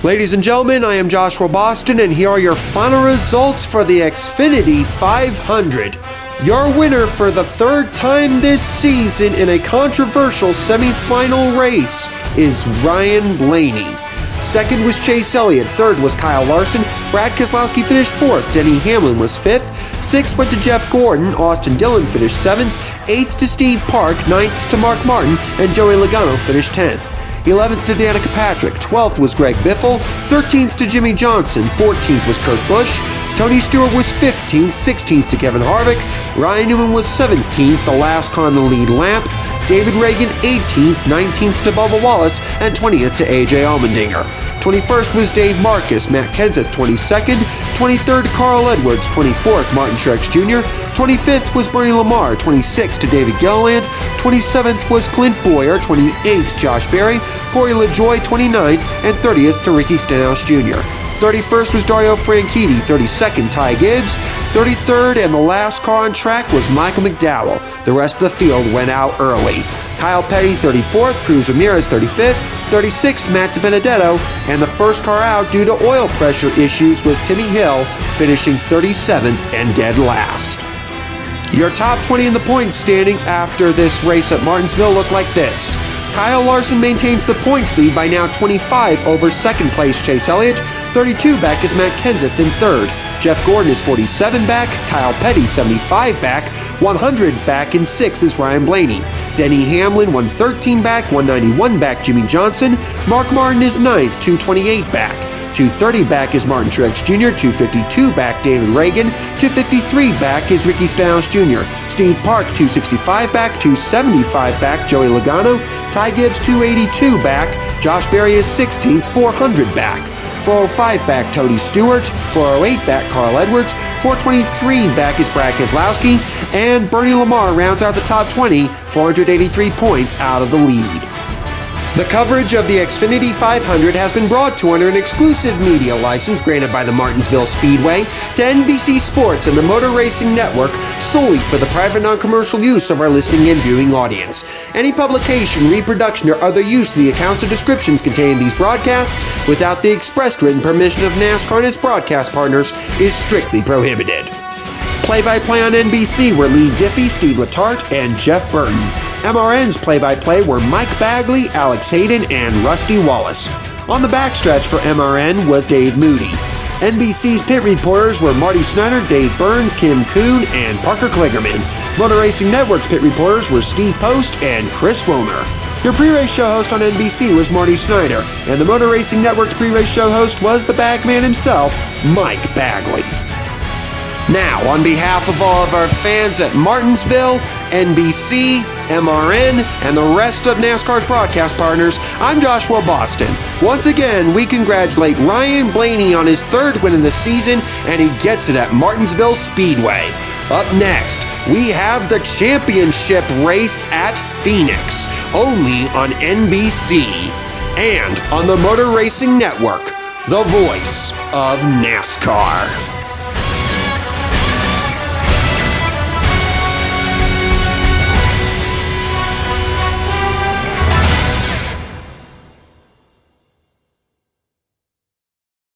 Ladies and gentlemen, I am Joshua Boston, and here are your final results for the Xfinity 500. Your winner for the third time this season in a controversial semifinal race is Ryan Blaney. Second was Chase Elliott. Third was Kyle Larson. Brad Keselowski finished fourth. Denny Hamlin was fifth. Sixth went to Jeff Gordon. Austin Dillon finished seventh. Eighth to Steve Park. Ninth to Mark Martin. And Joey Logano finished 10th. 11th to Danica Patrick, 12th was Greg Biffle, 13th to Jimmy Johnson, 14th was Kurt Busch, Tony Stewart was 15th, 16th to Kevin Harvick, Ryan Newman was 17th, the last car on the lead lap, David Reagan 18th, 19th to Bubba Wallace, and 20th to AJ Allmendinger. 21st was Dave Marcus, Matt Kenseth 22nd, 23rd Carl Edwards, 24th Martin Truex Jr., 25th was Bernie Lamar, 26th to David Gilliland, 27th was Clint Boyer, 28th Josh Berry, Corey LaJoie 29th, and 30th to Ricky Stenhouse Jr. 31st was Dario Franchitti, 32nd Ty Gibbs, 33rd and the last car on track was Michael McDowell. The rest of the field went out early. Kyle Petty 34th, Cruz Ramirez 35th, 36th Matt DiBenedetto, and the first car out due to oil pressure issues was Timmy Hill, finishing 37th and dead last. Your top 20 in the points standings after this race at Martinsville look like this. Kyle Larson maintains the points lead by now 25 over second place Chase Elliott. 32 back is Matt Kenseth in third. Jeff Gordon is 47 back. Kyle Petty 75 back. 100 back in sixth is Ryan Blaney. Denny Hamlin 113 back. 191 back Jimmy Johnson. Mark Martin is ninth. 228 back. 230 back is Martin Truex Jr., 252 back David Reagan, 253 back is Ricky Stenhouse Jr., Steve Park 265 back, 275 back Joey Logano, Ty Gibbs 282 back, Josh Berry is 16th, 400 back, 405 back Tony Stewart, 408 back Carl Edwards, 423 back is Brad Keselowski, and Bernie Lamar rounds out the top 20, 483 points out of the lead. The coverage of the Xfinity 500 has been brought to under an exclusive media license granted by the Martinsville Speedway to NBC Sports and the Motor Racing Network solely for the private non-commercial use of our listening and viewing audience. Any publication, reproduction, or other use of the accounts or descriptions contained in these broadcasts without the express written permission of NASCAR and its broadcast partners is strictly prohibited. Play-by-play on NBC were Lee Diffie, Steve Letarte, and Jeff Burton. MRN's play-by-play were Mike Bagley, Alex Hayden, and Rusty Wallace. On the backstretch for MRN was Dave Moody. NBC's pit reporters were Marty Snyder, Dave Burns, Kim Kuhn, and Parker Kligerman. Motor Racing Network's pit reporters were Steve Post and Chris Womer. Your pre-race show host on NBC was Marty Snyder, and the Motor Racing Network's pre-race show host was the bagman himself, Mike Bagley. Now, on behalf of all of our fans at Martinsville, NBC, MRN, and the rest of NASCAR's broadcast partners, I'm Joshua Boston. Once again, we congratulate Ryan Blaney on his third win of the season, and he gets it at Martinsville Speedway. Up next, we have the championship race at Phoenix, only on NBC, and on the Motor Racing Network, the voice of NASCAR.